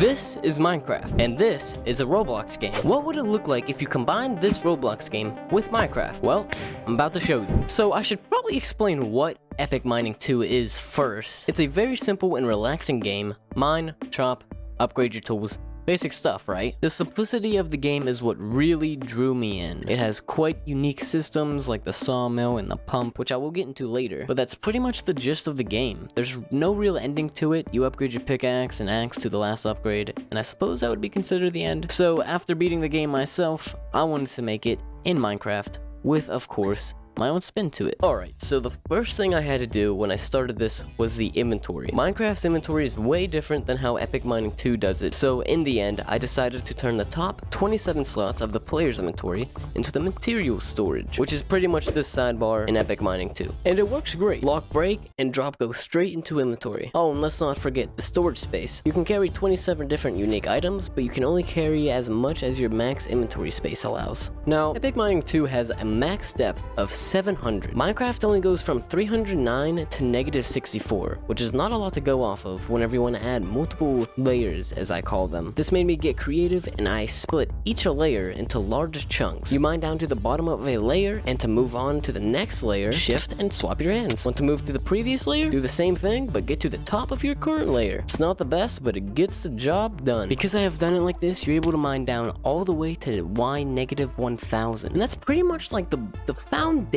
This is Minecraft, and this is a Roblox game. What would it look like if you combined this Roblox game with Minecraft? Well, I'm about to show you. So I should probably explain what Epic Mining 2 is first. It's a very simple and relaxing game. Mine, chop, upgrade your tools. Basic stuff, right? The simplicity of the game is what really drew me in. It has quite unique systems like the sawmill and the pump, which I will get into later, but that's pretty much the gist of the game. There's no real ending to it. You upgrade your pickaxe and axe to the last upgrade, and I suppose that would be considered the end. So after beating the game myself, I wanted to make it in Minecraft with, of course, my own spin to it. Alright, so the first thing I had to do when I started this was the inventory. Minecraft's inventory is way different than how Epic Mining 2 does it, so in the end, I decided to turn the top 27 slots of the player's inventory into the materials storage, which is pretty much this sidebar in Epic Mining 2. And it works great. Lock break and drop go straight into inventory. Oh, and let's not forget the storage space. You can carry 27 different unique items, but you can only carry as much as your max inventory space allows. Now, Epic Mining 2 has a max depth of 700. Minecraft only goes from 309 to -64, which is not a lot to go off of whenever you want to add multiple layers, as I call them. This made me get creative, and I split each layer into large chunks. You mine down to the bottom of a layer, and to move on to the next layer, shift and swap your hands. Want to move to the previous layer? Do the same thing, but get to the top of your current layer. It's not the best, but it gets the job done. Because I have done it like this, you're able to mine down all the way to y -1000. And that's pretty much like the foundation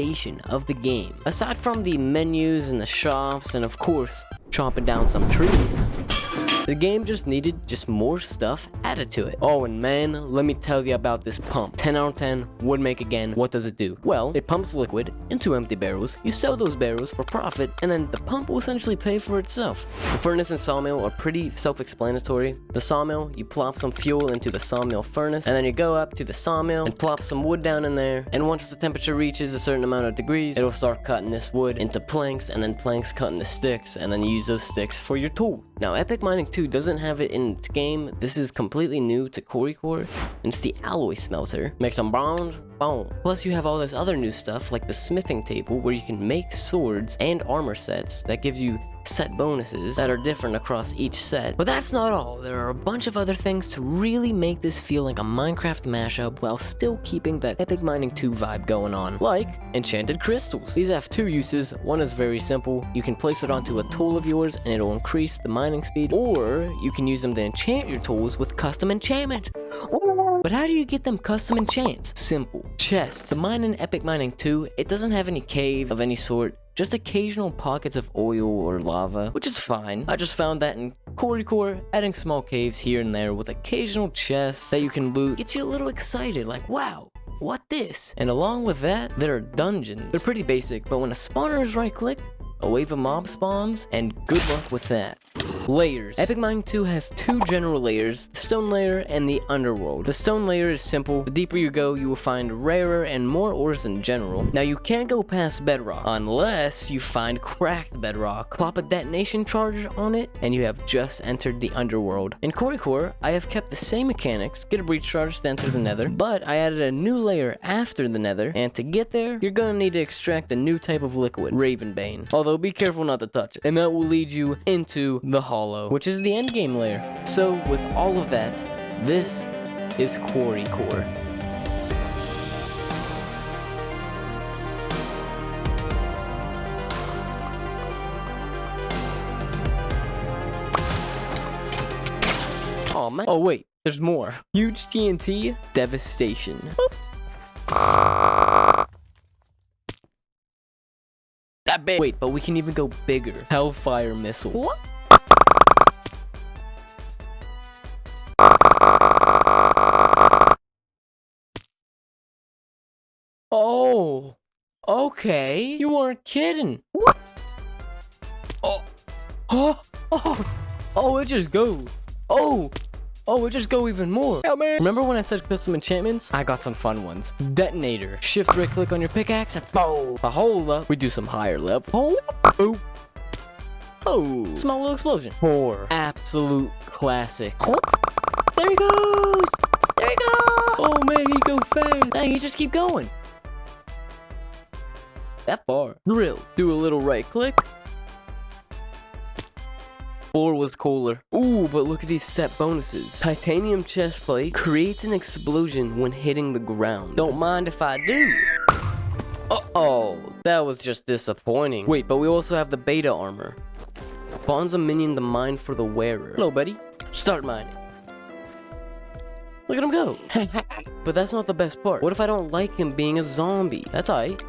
of the game. Aside from the menus and the shops, and of course, chopping down some trees, the game just needed more stuff added to it. Oh, and man, let me tell you about this pump. 10 out of 10, would make again. What does it do? Well, it pumps liquid into empty barrels. You sell those barrels for profit, and then the pump will essentially pay for itself. The furnace and sawmill are pretty self-explanatory. The sawmill, you plop some fuel into the sawmill furnace, and then you go up to the sawmill and plop some wood down in there, and once the temperature reaches a certain amount of degrees, it'll start cutting this wood into planks, and then planks cutting the sticks, and then you use those sticks for your tool. Now, Epic Mining 2 doesn't have it in its game. This is completely new to Quarry Core, and it's the alloy smelter. Make some bronze, boom. Plus, you have all this other new stuff like the smithing table, where you can make swords and armor sets that gives you set bonuses that are different across each set. But that's not all. There are a bunch of other things to really make this feel like a Minecraft mashup while still keeping that Epic Mining 2 vibe going on. Like enchanted crystals. These have two uses. One is very simple. You can place it onto a tool of yours and it'll increase the mining speed, or you can use them to enchant your tools with custom enchantment. But how do you get them custom enchants? Simple. Chests. The mine in Epic Mining 2, it doesn't have any cave of any sort. Just occasional pockets of oil or lava, which is fine. I just found that in Quarry Core, adding small caves here and there with occasional chests that you can loot gets you a little excited, like, wow, what this? And along with that, there are dungeons. They're pretty basic, but when a spawner is right-clicked, a wave of mob spawns, and good luck with that. Layers. Epic Mining 2 has two general layers, the stone layer and the underworld. The stone layer is simple. The deeper you go, you will find rarer and more ores in general. Now, you can't go past bedrock unless you find cracked bedrock. Plop a detonation charge on it, and you have just entered the underworld. In Quarry Core, I have kept the same mechanics, get a breach charge to enter the nether, but I added a new layer after the nether, and to get there, you're gonna need to extract a new type of liquid, Ravenbane. Although, be careful not to touch it, and that will lead you into the hollow, which is the endgame layer. So with all of that, this is Quarry Core. Oh man. Oh wait, there's more. Huge TNT, Devastation. That big. Wait, but we can even go bigger. Hellfire missile. What? Oh, okay. You weren't kidding. What? Oh, it just goes. Oh, it just go even more. Help me. Remember when I said custom enchantments? I got some fun ones. Detonator. Shift right click on your pickaxe and boom. But hold up. We do some higher level. Oh. Small little explosion. 4. Absolute classic. There he goes. There he goes. Oh man, he go fast. Dang, he just keep going. That far. Drill. Do a little right click. 4 was cooler. Ooh, but look at these set bonuses. Titanium chestplate creates an explosion when hitting the ground. Don't mind if I do. Uh-oh, that was just disappointing. Wait, but we also have the beta armor. Spawns a minion to mine for the wearer. Hello, buddy. Start mining. Look at him go. But that's not the best part. What if I don't like him being a zombie? That's alright.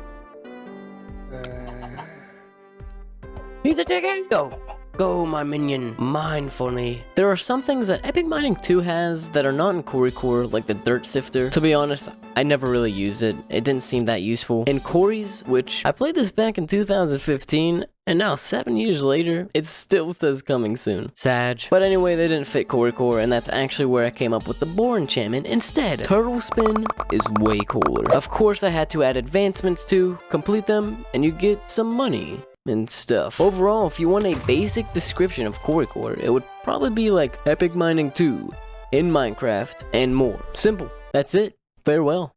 He's a digger. Go. Go, my minion. Mine for me. There are some things that Epic Mining 2 has that are not in Quarry Core, like the dirt sifter. To be honest, I never really used it. It didn't seem that useful. In Quarries, which I played this back in 2015, and now 7 years later, it still says coming soon. Sag. But anyway, they didn't fit Quarry Core, and that's actually where I came up with the boar enchantment instead. Turtle spin is way cooler. Of course, I had to add advancements to complete them, and you get some money and stuff. Overall, if you want a basic description of Quarry Core, it would probably be like Epic Mining 2 in Minecraft and more. Simple. That's it. Farewell.